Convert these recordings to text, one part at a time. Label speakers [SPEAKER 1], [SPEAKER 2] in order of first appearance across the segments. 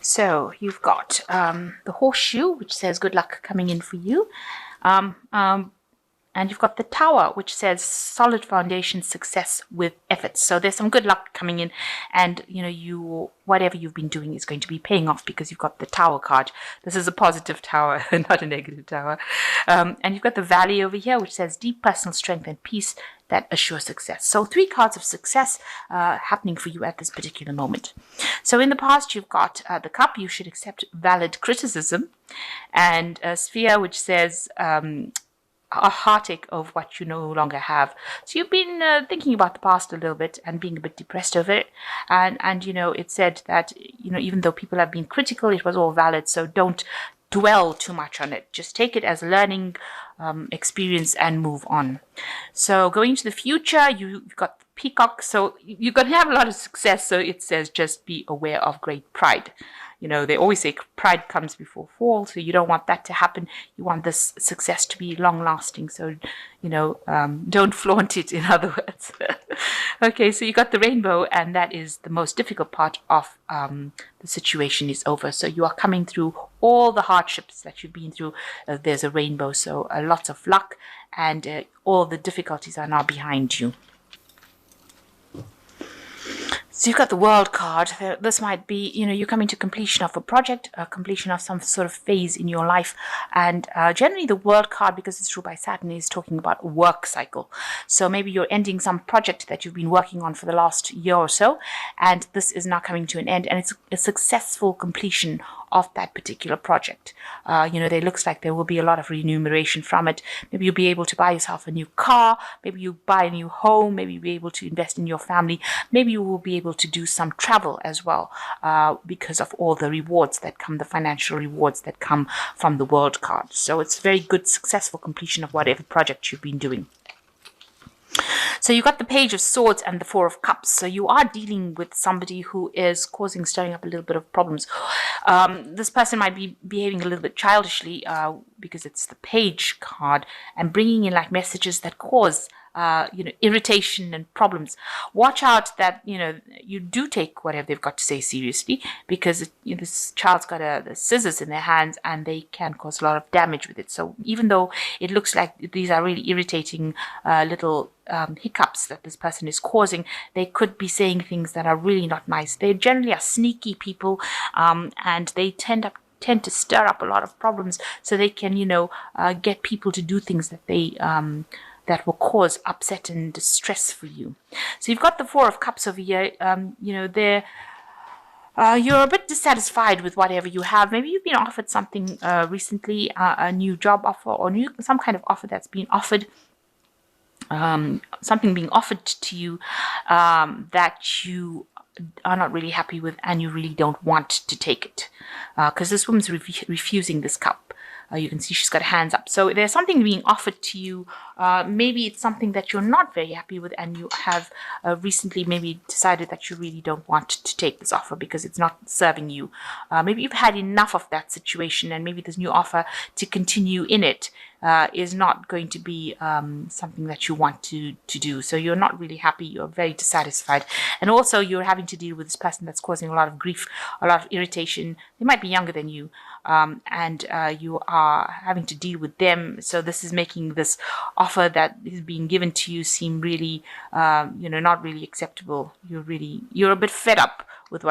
[SPEAKER 1] So you've got the horseshoe, which says good luck coming in for you. Um, um, and you've got the tower, which says solid foundation, success with efforts. So there's some good luck coming in, and you whatever you've been doing is going to be paying off because you've got the tower card. This is a positive tower, not a negative tower. And you've got the valley over here, which says deep personal strength and peace that assure success. So 3 cards of success happening for you at this particular moment. So in the past, you've got the cup, you should accept valid criticism, and a sphere, which says a heartache of what you no longer have. So you've been thinking about the past a little bit and being a bit depressed over it. And it said that, even though people have been critical, it was all valid. So don't dwell too much on it. Just take it as a learning experience and move on. So going into the future, you've got the peacock. So you're going to have a lot of success. So it says just be aware of great pride. They always say pride comes before fall, so you don't want that to happen. You want this success to be long-lasting, so, don't flaunt it, in other words. Okay, so you got the rainbow, and that is the most difficult part of the situation is over. So you are coming through all the hardships that you've been through. There's a rainbow, so lots of luck, and all the difficulties are now behind you. So you've got the world card. This might be, you're coming to completion of a project, completion of some sort of phase in your life. And generally the world card, because it's ruled by Saturn, is talking about a work cycle. So maybe you're ending some project that you've been working on for the last year or so, and this is now coming to an end, and it's a successful completion of that particular project. There looks like there will be a lot of remuneration from it. Maybe you'll be able to buy yourself a new car. Maybe you buy a new home. Maybe you'll be able to invest in your family. Maybe you will be able to do some travel as well because of all the rewards that come, the financial rewards that come from the world card. So it's very good, successful completion of whatever project you've been doing. So you got the Page of Swords and the Four of Cups. So you are dealing with somebody who is stirring up a little bit of problems. This person might be behaving a little bit childishly because it's the Page card and bringing in like messages that cause irritation and problems. Watch out that, you do take whatever they've got to say seriously, because this child's got the scissors in their hands and they can cause a lot of damage with it. So even though it looks like these are really irritating little hiccups that this person is causing, they could be saying things that are really not nice. They generally are sneaky people, and they tend to stir up a lot of problems, so they can, get people to do things that they that will cause upset and distress for you. So you've got the Four of Cups over here. You're a bit dissatisfied with whatever you have. Maybe you've been offered something recently, a new job offer, or some kind of offer that's been offered. Something being offered to you that you are not really happy with, and you really don't want to take it, because this woman's refusing this cup. You can see she's got hands up. So there's something being offered to you. Maybe it's something that you're not very happy with, and you have recently maybe decided that you really don't want to take this offer because it's not serving you. Maybe you've had enough of that situation, and maybe this new offer to continue in it is not going to be something that you want to do. So you're not really happy. You're very dissatisfied. And also you're having to deal with this person that's causing a lot of grief, a lot of irritation. They might be younger than you, and you are having to deal with them. So this is making this offer that is being given to you seem really, not really acceptable. You're a bit fed up with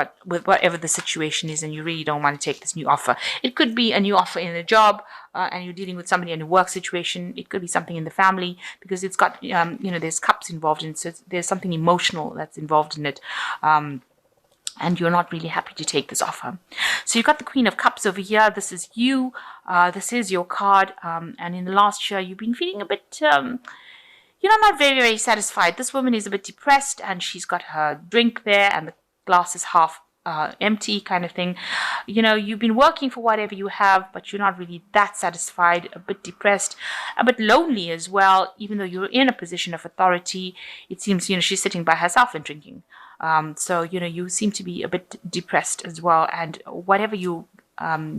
[SPEAKER 1] whatever the situation is, and you really don't want to take this new offer. It could be a new offer in a job, and you're dealing with somebody in a work situation. It could be something in the family, because it's got, there's cups involved in it, so there's something emotional that's involved in it. And you're not really happy to take this offer. So you've got the Queen of Cups over here. This is you. This is your card. And in the last year, you've been feeling a bit, not very, very satisfied. This woman is a bit depressed, and she's got her drink there, and the glass is half empty kind of thing. You've been working for whatever you have, but you're not really that satisfied, a bit depressed, a bit lonely as well. Even though you're in a position of authority, it seems, she's sitting by herself and drinking. So, you seem to be a bit depressed as well. And whatever you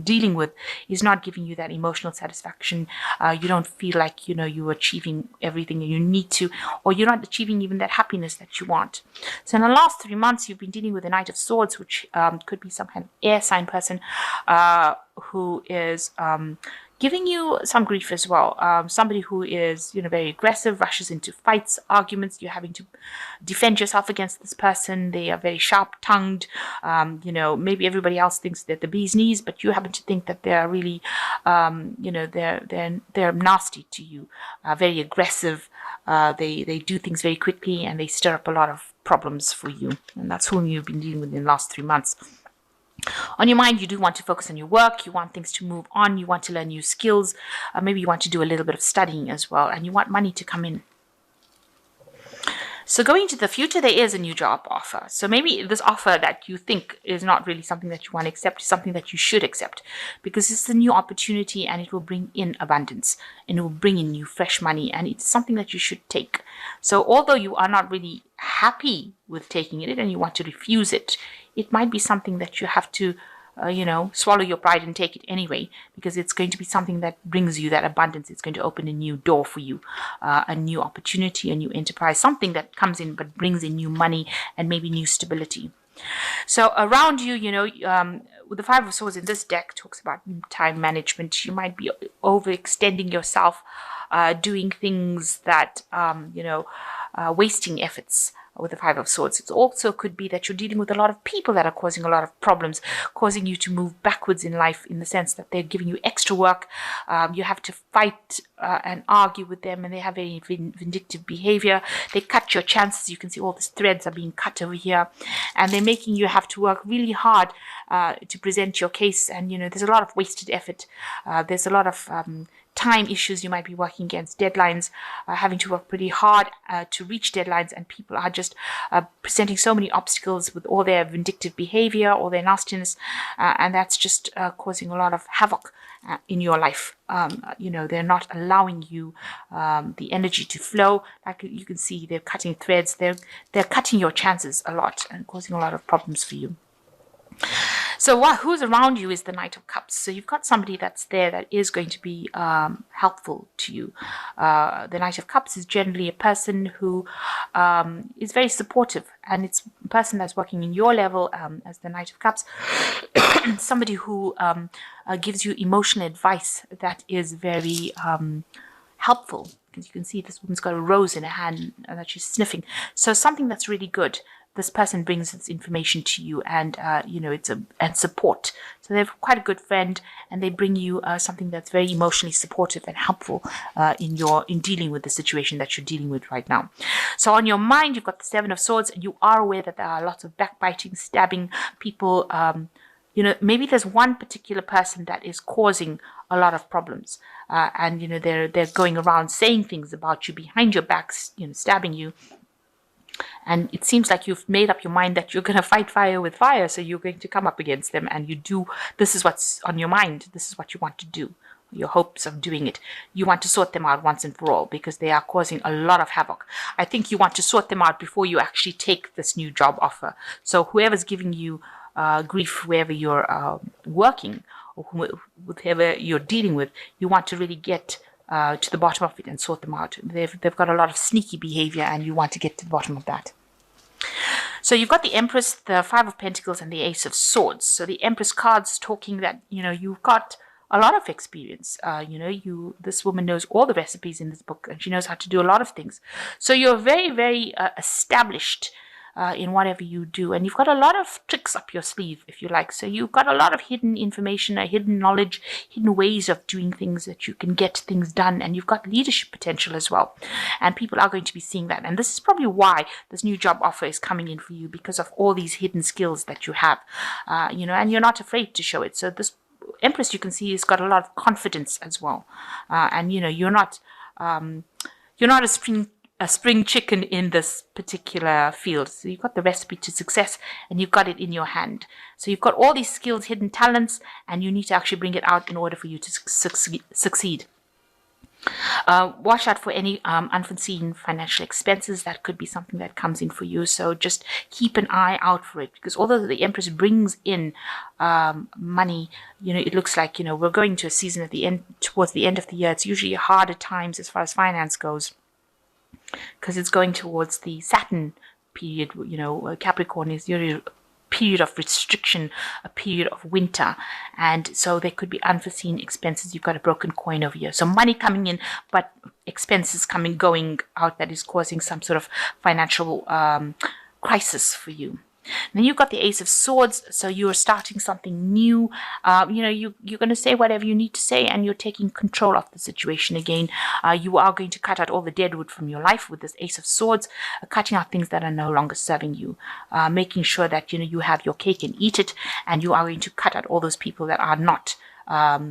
[SPEAKER 1] dealing with is not giving you that emotional satisfaction. You don't feel like, you're achieving everything you need to, or you're not achieving even that happiness that you want. So in the last 3 months, you've been dealing with the Knight of Swords, which could be some kind of air sign person who is giving you some grief as well. Somebody who is, very aggressive, rushes into fights, arguments. You're having to defend yourself against this person. They are very sharp-tongued. Maybe everybody else thinks that the bee's knees, but you happen to think that they're really, they're nasty to you, very aggressive. They do things very quickly, and they stir up a lot of problems for you. And that's whom you've been dealing with in the last 3 months. On your mind, you do want to focus on your work. You want things to move on. You want to learn new skills. Maybe you want to do a little bit of studying as well, and you want money to come in. So going into the future, there is a new job offer. So maybe this offer that you think is not really something that you want to accept is something that you should accept, because it's a new opportunity and it will bring in abundance and it will bring in new fresh money, and it's something that you should take. So although you are not really happy with taking it and you want to refuse it, it might be something that you have to swallow your pride and take it anyway, because it's going to be something that brings you that abundance. It's going to open a new door for you, a new opportunity, a new enterprise, something that comes in but brings in new money and maybe new stability. So around you, with the Five of Swords in this deck talks about time management. You might be overextending yourself, doing things that, wasting efforts. With the Five of Swords, it also could be that you're dealing with a lot of people that are causing a lot of problems, causing you to move backwards in life, in the sense that they're giving you extra work. You have to fight and argue with them, and they have very vindictive behavior. They cut your chances. You can see all these threads are being cut over here, and they're making you have to work really hard to present your case. And there's a lot of wasted effort. There's a lot of time issues. You might be working against deadlines, having to work pretty hard to reach deadlines, and people are just presenting so many obstacles with all their vindictive behavior, all their nastiness, and that's just causing a lot of havoc in your life. They're not allowing you the energy to flow. Like you can see, they're cutting threads. They're cutting your chances a lot and causing a lot of problems for you. So who's around you is the Knight of Cups. So you've got somebody that's there that is going to be helpful to you. The Knight of Cups is generally a person who is very supportive, and it's a person that's working in your level as the Knight of Cups. Somebody who gives you emotional advice that is very helpful. As you can see, this woman's got a rose in her hand that she's sniffing. So something that's really good. This person brings this information to you, and and support. So they're quite a good friend, and they bring you something that's very emotionally supportive and helpful in dealing with the situation that you're dealing with right now. So on your mind, you've got the Seven of Swords, and you are aware that there are lots of backbiting, stabbing, people. Maybe there's one particular person that is causing a lot of problems, and they're going around saying things about you behind your back, stabbing you. And it seems like you've made up your mind that you're going to fight fire with fire. So you're going to come up against them, and this is what's on your mind. This is what you want to do. Your hopes of doing it. You want to sort them out once and for all, because they are causing a lot of havoc. I think you want to sort them out before you actually take this new job offer. So whoever's giving you grief, wherever you're working, or whoever you're dealing with, you want to really get to the bottom of it and sort them out. They've got a lot of sneaky behavior, and you want to get to the bottom of that. So you've got the Empress, the Five of Pentacles, and the Ace of Swords. So the Empress card's talking that you've got a lot of experience. This woman knows all the recipes in this book, and she knows how to do a lot of things. So you're very, very established in whatever you do, and you've got a lot of tricks up your sleeve, if you like. So you've got a lot of hidden information, hidden knowledge, hidden ways of doing things that you can get things done, and you've got leadership potential as well, and people are going to be seeing that. And this is probably why this new job offer is coming in for you, because of all these hidden skills that you have, and you're not afraid to show it. So this Empress, you can see, has got a lot of confidence as well, and you're not a spring chicken in this particular field. So you've got the recipe to success, and you've got it in your hand. So you've got all these skills, hidden talents, and you need to actually bring it out in order for you to succeed. Watch out for any unforeseen financial expenses. That could be something that comes in for you. So just keep an eye out for it, because although the Empress brings in money, it looks like, we're going to a season at the end, towards the end of the year. It's usually harder times as far as finance goes, because it's going towards the Saturn period. Capricorn is usually period of restriction, a period of winter, and so there could be unforeseen expenses. You've got a broken coin over here, so money coming in but expenses going out, that is causing some sort of financial crisis for you. Then you've got the Ace of Swords, so you're starting something new. You're going to say whatever you need to say, and you're taking control of the situation again. You are going to cut out all the dead wood from your life with this Ace of Swords, cutting out things that are no longer serving you, making sure that you have your cake and eat it, and you are going to cut out all those people that are not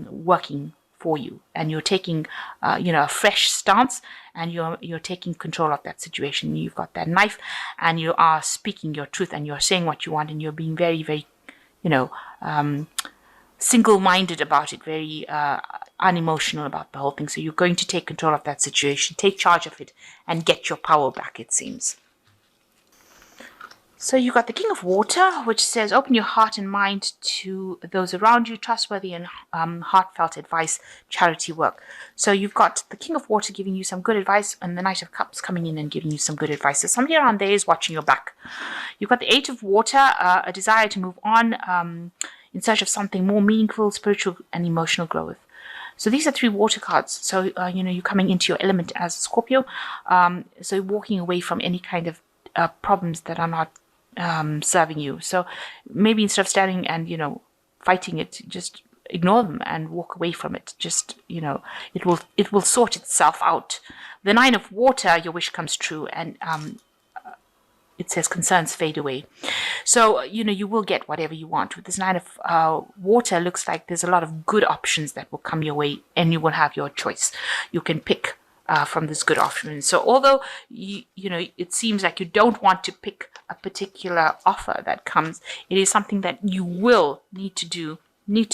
[SPEAKER 1] working for you, and you're taking a fresh stance, and you're taking control of that situation. You've got that knife, and you are speaking your truth, and you're saying what you want, and you're being very, very single-minded about it, very unemotional about the whole thing. So you're going to take control of that situation, take charge of it, and get your power back, it seems. So you got the King of Water, which says open your heart and mind to those around you, trustworthy and heartfelt advice, charity work. So you've got the King of Water giving you some good advice, and the Knight of Cups coming in and giving you some good advice. So somebody around there is watching your back. You've got the Eight of Water, a desire to move on in search of something more meaningful, spiritual and emotional growth. So these are 3 water cards. So, you're coming into your element as Scorpio. So walking away from any kind of problems that are not serving you. So maybe instead of standing and fighting it, just ignore them and walk away from it. Just it will sort itself out. The Nine of Water, your wish comes true, and it says concerns fade away. So you will get whatever you want. With this Nine of Water, looks like there's a lot of good options that will come your way, and you will have your choice. You can pick from this good option. So although it seems like you don't want to pick a particular offer that comes, it is something that you will need to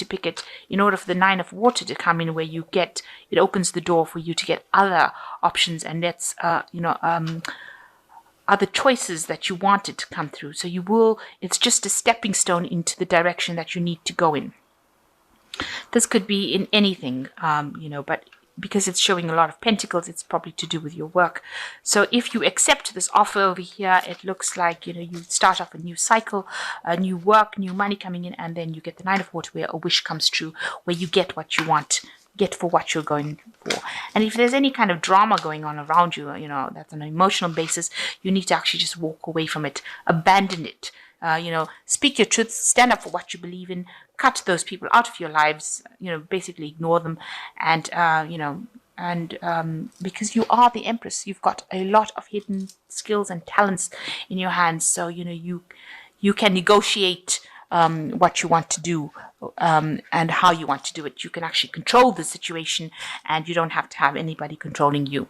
[SPEAKER 1] pick it in order for the Nine of Water to come in, where it opens the door for you to get other options, and that's other choices that you wanted to come through. So it's just a stepping stone into the direction that you need to go in. This could be in anything, but because it's showing a lot of pentacles, it's probably to do with your work. So if you accept this offer over here, it looks like you start off a new cycle, a new work, new money coming in, and then you get the Nine of Water, where a wish comes true, where you get what you want, get for what you're going for. And if there's any kind of drama going on around you, that's on an emotional basis, you need to actually just walk away from it, abandon it. Speak your truth, stand up for what you believe in, cut those people out of your lives, basically ignore them, and because you are the Empress, you've got a lot of hidden skills and talents in your hands. So you can negotiate what you want to do, and how you want to do it. You can actually control the situation, and you don't have to have anybody controlling you.